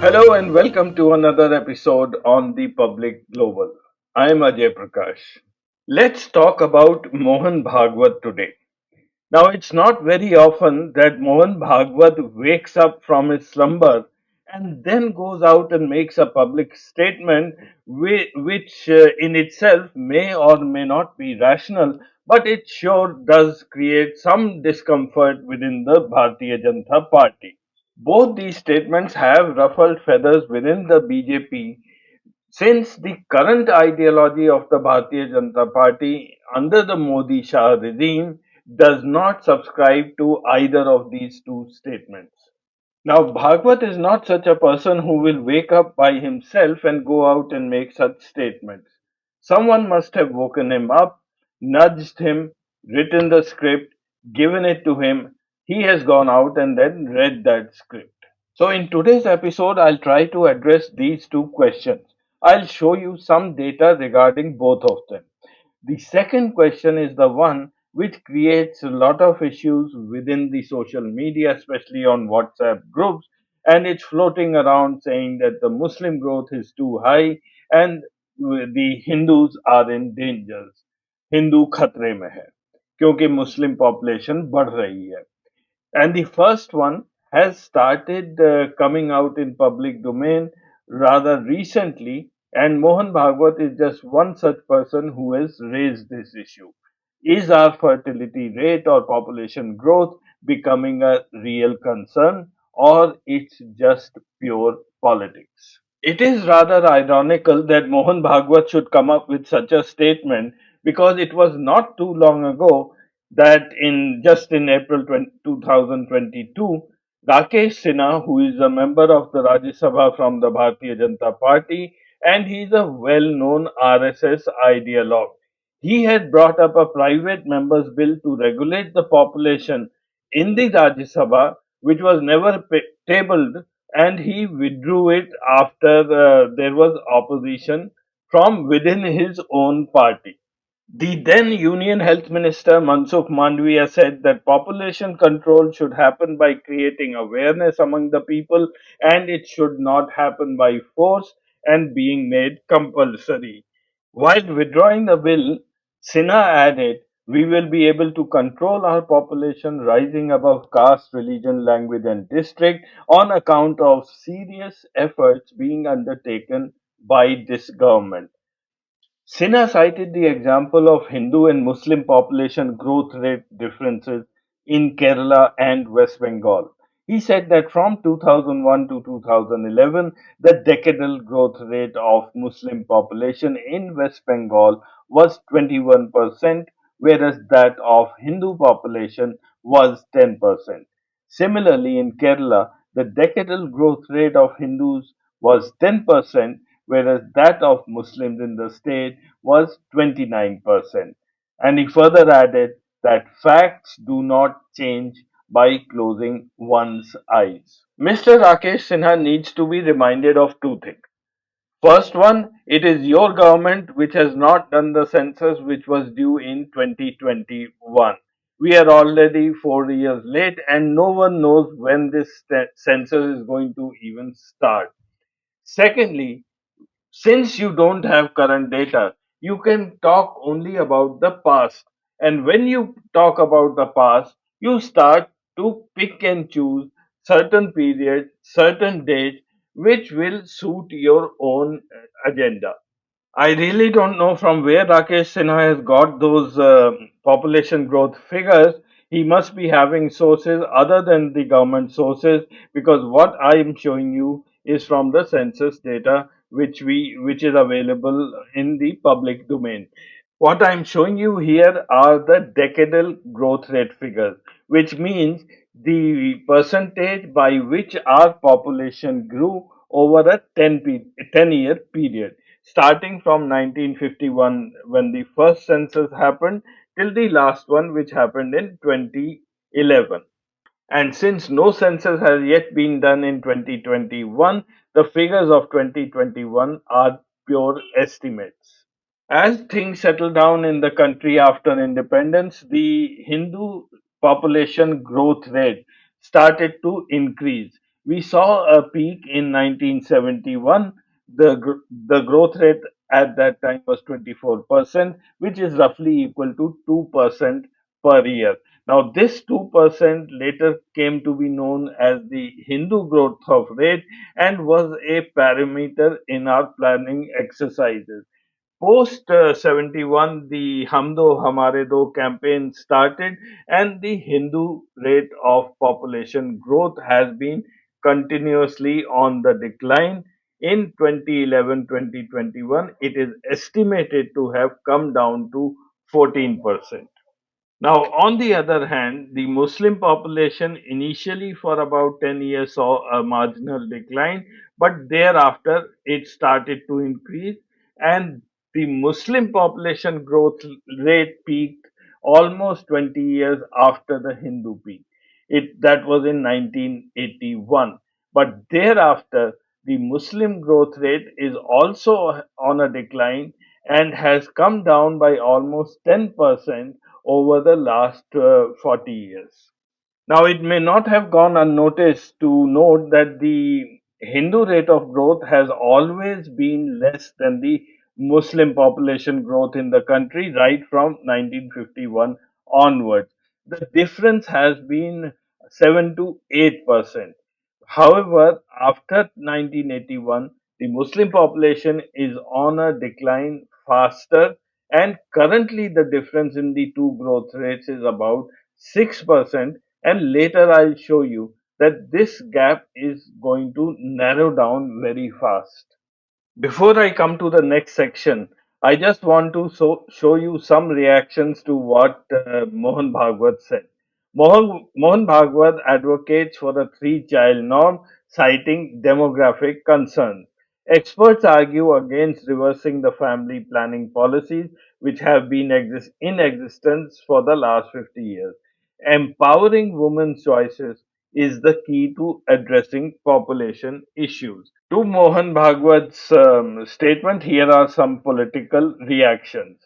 Hello and welcome to another episode on the Public Global. I am Ajay Prakash. Let's talk about Mohan Bhagwat today. Now, it's not very often that Mohan Bhagwat wakes up from his slumber and then goes out and makes a public statement which in itself may or may not be rational, but it sure does create some discomfort within the Bharatiya Janata Party. Both these statements have ruffled feathers within the BJP since the current ideology of the Bharatiya Janata Party under the Modi Shah regime does not subscribe to either of these two statements. Now, Bhagwat is not such a person who will wake up by himself and go out and make such statements. Someone must have woken him up, nudged him, written the script, given it to him. He has gone out and then read that script. So, in today's episode, I'll try to address these two questions. I'll show you some data regarding both of them. The second question is the one which creates a lot of issues within the social media, especially on WhatsApp groups, and it's floating around saying that the Muslim growth is too high and the Hindus are in danger. Hindu खतरे में है क्योंकि Muslim population बढ़ रही है. And the first one has started coming out in public domain rather recently, and Mohan Bhagwat is just one such person who has raised this issue. Is our fertility rate or population growth becoming a real concern, or it's just pure politics? It is rather ironical that Mohan Bhagwat should come up with such a statement because it was not too long ago that in April 2022, Rakesh Sinha, who is a member of the Rajya Sabha from the Bharatiya Janata Party, and he is a well-known RSS ideologue. He had brought up a private member's bill to regulate the population in the Rajya Sabha, which was never tabled, and he withdrew it after there was opposition from within his own party. The then Union Health Minister Mansukh Mandviya said that population control should happen by creating awareness among the people and it should not happen by force and being made compulsory. While withdrawing the bill, Sinha added, "We will be able to control our population rising above caste, religion, language, and district on account of serious efforts being undertaken by this government." Sinha cited the example of Hindu and Muslim population growth rate differences in Kerala and West Bengal. He said that from 2001 to 2011, the decadal growth rate of Muslim population in West Bengal was 21%, whereas that of Hindu population was 10%. Similarly, in Kerala, the decadal growth rate of Hindus was 10%, whereas that of Muslims in the state was 29%. And he further added that facts do not change by closing one's eyes. Mr. Rakesh Sinha needs to be reminded of two things. First one, it is your government which has not done the census which was due in 2021. We are already 4 years late and no one knows when this census is going to even start. Secondly, since you don't have current data, you can talk only about the past. And when you talk about the past, you start to pick and choose certain periods, certain dates, which will suit your own agenda. I really don't know from where Rakesh Sinha has got those population growth figures. He must be having sources other than the government sources because what I am showing you is from the census data which is available in the public domain. What I'm showing you here are the decadal growth rate figures, which means the percentage by which our population grew over a 10-year period, starting from 1951 when the first census happened till the last one which happened in 2011. And since no census has yet been done in 2021, the figures of 2021 are pure estimates. As things settled down in the country after independence, the Hindu population growth rate started to increase. We saw a peak in 1971. The growth rate at that time was 24%, which is roughly equal to 2% per year. Now, this 2% later came to be known as the Hindu growth of rate and was a parameter in our planning exercises. Post 71, the Hum Do Hamare Do campaign started, and the Hindu rate of population growth has been continuously on the decline. In 2011 2021, it is estimated to have come down to 14%. Now, on the other hand, the Muslim population initially for about 10 years saw a marginal decline, but thereafter it started to increase, and the Muslim population growth rate peaked almost 20 years after the Hindu peak. That was in 1981. But thereafter, the Muslim growth rate is also on a decline and has come down by almost 10% over the last 40 years. Now, it may not have gone unnoticed to note that the Hindu rate of growth has always been less than the Muslim population growth in the country right from 1951 onwards. The difference has been 7 to 8%. However, after 1981, the Muslim population is on a decline faster, and currently the difference in the two growth rates is about 6%. And later I'll show you that this gap is going to narrow down very fast. Before I come to the next section, I just want to show you some reactions to what Mohan Bhagwat said. Mohan Bhagwat advocates for a three-child norm, citing demographic concerns. Experts argue against reversing the family planning policies, which have been in existence for the last 50 years. Empowering women's choices is the key to addressing population issues. To Mohan Bhagwat's statement, here are some political reactions.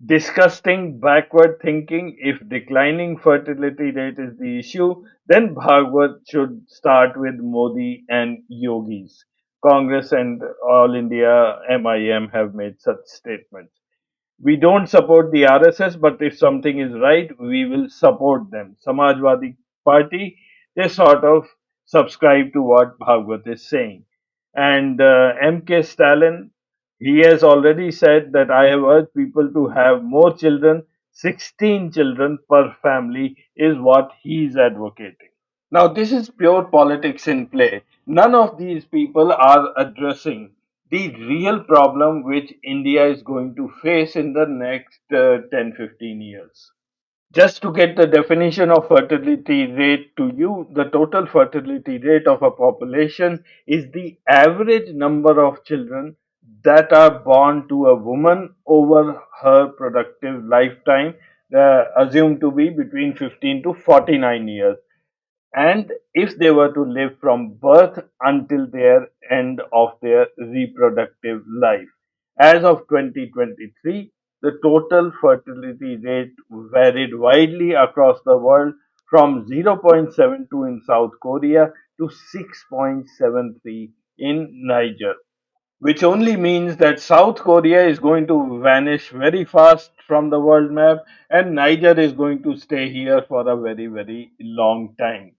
Disgusting backward thinking. If declining fertility rate is the issue, then Bhagwat should start with Modi and Yogis. Congress and All India MIM have made such statements. We don't support the RSS, but if something is right, we will support them. Samajwadi Party, they sort of subscribe to what Bhagwat is saying. And MK Stalin, he has already said that I have urged people to have more children. 16 children per family is what he is advocating. Now, this is pure politics in play. None of these people are addressing the real problem which India is going to face in the next 10 15 years. Just to get the definition of fertility rate to you, the total fertility rate of a population is the average number of children that are born to a woman over her productive lifetime, assumed to be between 15 to 49 years, and if they were to live from birth until their end of their reproductive life. As of 2023, the total fertility rate varied widely across the world from 0.72 in South Korea to 6.73 in Niger, which only means that South Korea is going to vanish very fast from the world map and Niger is going to stay here for a very, very long time.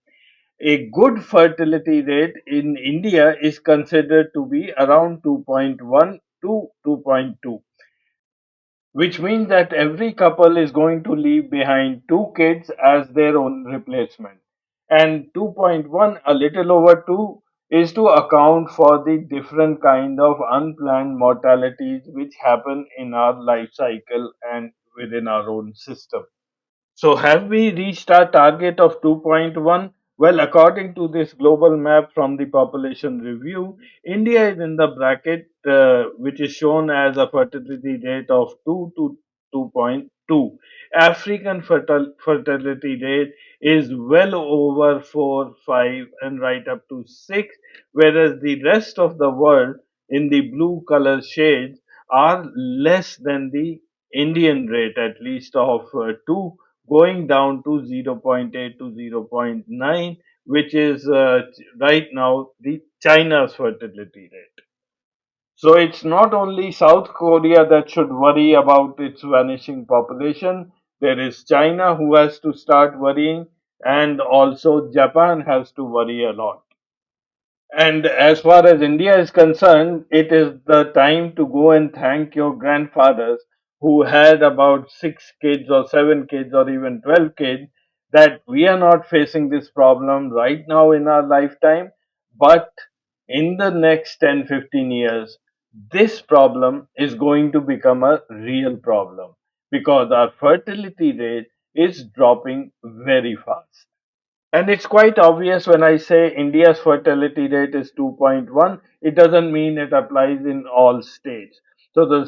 A good fertility rate in India is considered to be around 2.1 to 2.2, which means that every couple is going to leave behind two kids as their own replacement. And 2.1, a little over 2, is to account for the different kind of unplanned mortalities which happen in our life cycle and within our own system. So, have we reached our target of 2.1? Well, according to this global map from the population review, India is in the bracket which is shown as a fertility rate of 2 to 2.2. African fertility rate is well over 4, 5, and right up to 6, whereas the rest of the world in the blue color shades are less than the Indian rate, at least of 2, going down to zero point 0.8 to zero point 0.9, which is right now the China's fertility rate. So it's not only South Korea that should worry about its vanishing population. There is China who has to start worrying, and also Japan has to worry a lot. And as far as India is concerned, it is the time to go and thank your grandfathers who had about 6 kids or 7 kids or even 12 kids, that we are not facing this problem right now in our lifetime, but in the next 10, 15 years, this problem is going to become a real problem because our fertility rate is dropping very fast. And it's quite obvious when I say India's fertility rate is 2.1, it doesn't mean it applies in all states. So the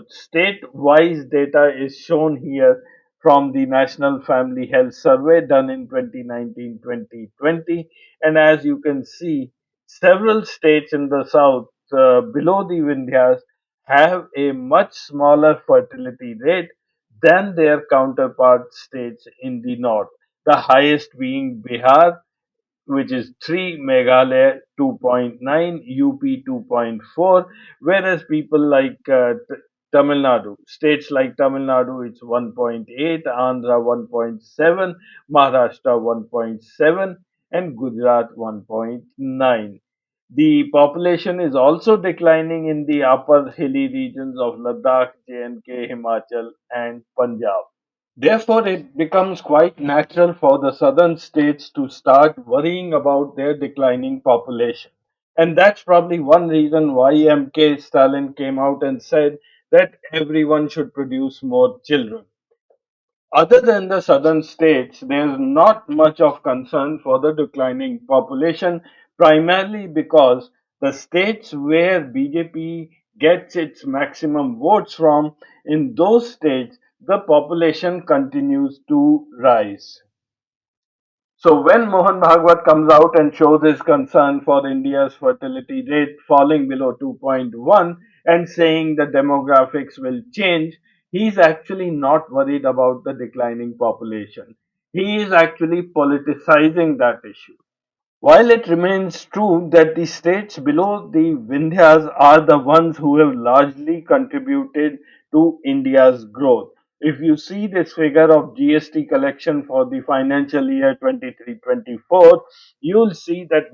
state-wise data is shown here from the National Family Health Survey done in 2019-2020. And as you can see, several states in the south below the Vindhyas have a much smaller fertility rate than their counterpart states in the north, the highest being Bihar, which is 3, Meghalaya 2.9, UP 2.4, whereas people like Tamil Nadu, states like Tamil Nadu, it's 1.8, Andhra 1.7, Maharashtra 1.7, and Gujarat 1.9. The population is also declining in the upper hilly regions of Ladakh, J&K, Himachal, and Punjab. Therefore, it becomes quite natural for the southern states to start worrying about their declining population. And that's probably one reason why MK Stalin came out and said that everyone should produce more children. Other than the southern states, there's not much of concern for the declining population, primarily because the states where BJP gets its maximum votes from, in those states, the population continues to rise. So when Mohan Bhagwat comes out and shows his concern for India's fertility rate falling below 2.1 and saying the demographics will change, he's actually not worried about the declining population. He is actually politicizing that issue. While it remains true that the states below the Vindhyas are the ones who have largely contributed to India's growth. If you see this figure of GST collection for the financial year 23-24, you'll see that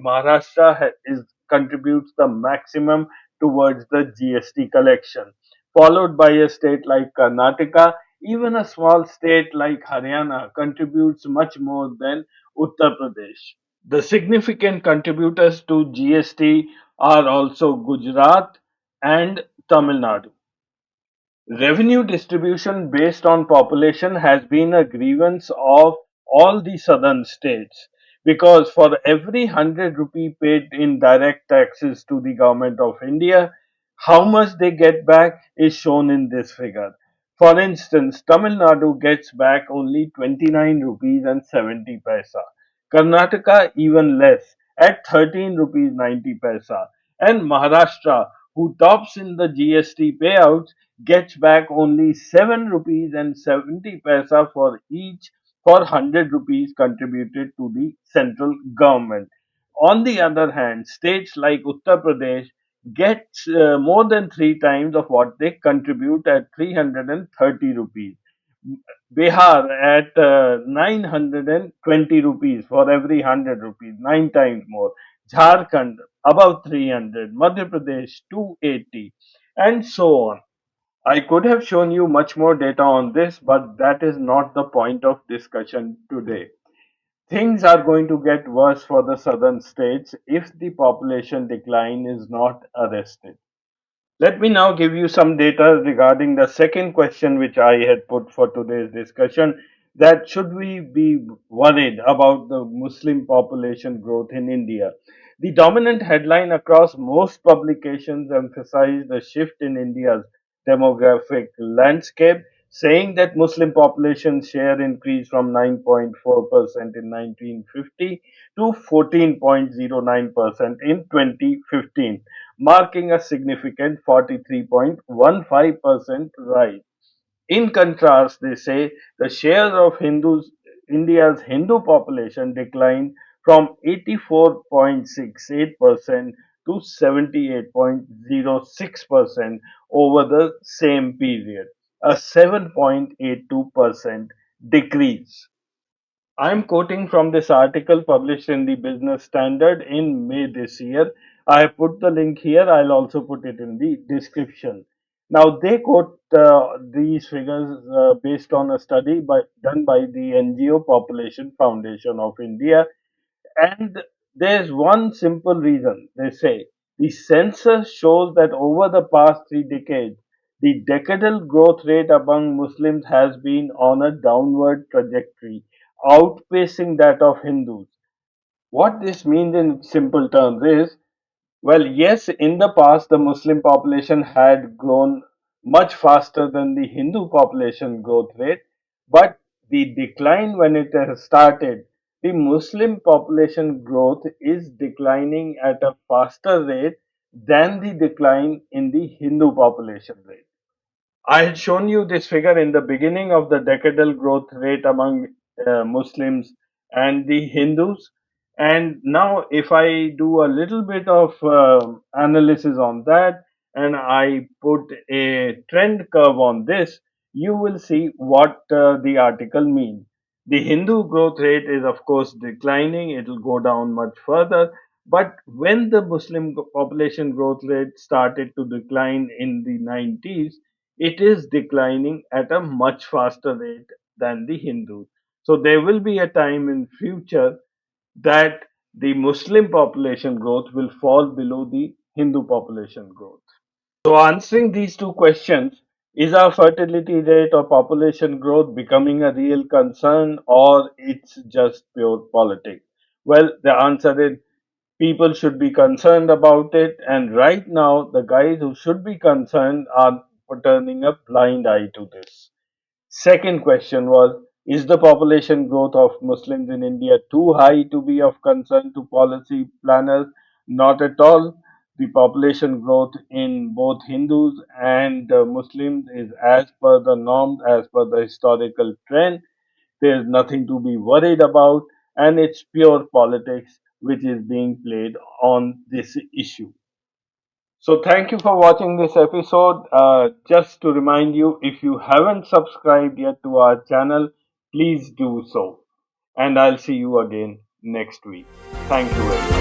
contributes the maximum towards the GST collection, followed by a state like Karnataka. Even a small state like Haryana contributes much more than Uttar Pradesh. The significant contributors to GST are also Gujarat and Tamil Nadu. Revenue distribution based on population has been a grievance of all the southern states because for every 100 rupee paid in direct taxes to the government of India, how much they get back is shown in this figure. For instance, Tamil Nadu gets back only 29 rupees and 70 paisa. Karnataka even less at 13 rupees 90 paisa. And Maharashtra, who tops in the GST payouts, gets back only 7 rupees and 70 paisa for each for 100 rupees contributed to the central government. On the other hand, states like Uttar Pradesh get more than 3 times of what they contribute at 330 rupees. Bihar at 920 rupees for every 100 rupees, 9 times more. Jharkhand above 300, Madhya Pradesh 280, and so on. I could have shown you much more data on this, but that is not the point of discussion today. Things are going to get worse for the southern states if the population decline is not arrested. Let me now give you some data regarding the second question which I had put for today's discussion, that should we be worried about the Muslim population growth in India? The dominant headline across most publications emphasized the shift in India's demographic landscape, saying that Muslim population share increased from 9.4% in 1950 to 14.09% in 2015, marking a significant 43.15% rise. In contrast, they say the share of Hindus India's Hindu population declined from 84.68% to 78.06% over the same period, a 7.82% decrease. I'm quoting from this article published in the Business Standard in May this year. I have put the link here. I'll also put it in the description. Now, they quote these figures based on a study done by the NGO Population Foundation of India, and there's one simple reason. They say the census shows that over the past 3 decades, the decadal growth rate among Muslims has been on a downward trajectory, outpacing that of Hindus. What this means in simple terms is, well, yes, in the past, the Muslim population had grown much faster than the Hindu population growth rate, but the decline when it has started, the Muslim population growth is declining at a faster rate than the decline in the Hindu population rate. I had shown you this figure in the beginning of the decadal growth rate among Muslims and the Hindus. And now, if I do a little bit of analysis on that and I put a trend curve on this, you will see what the article means. The Hindu growth rate is, of course, declining, it will go down much further. But when the Muslim population growth rate started to decline in the 90s, it is declining at a much faster rate than the Hindus. So there will be a time in future that the Muslim population growth will fall below the Hindu population growth. So answering these two questions, is our fertility rate or population growth becoming a real concern or it's just pure politics? Well, the answer is people should be concerned about it, and right now the guys who should be concerned are turning a blind eye to this. Second question was, is the population growth of Muslims in India too high to be of concern to policy planners? Not at all. The population growth in both Hindus and Muslims is as per the norms, as per the historical trend. There's nothing to be worried about, and it's pure politics which is being played on this issue. So, thank you for watching this episode. Just to remind you, if you haven't subscribed yet to our channel, please do so. And I'll see you again next week. Thank you very much.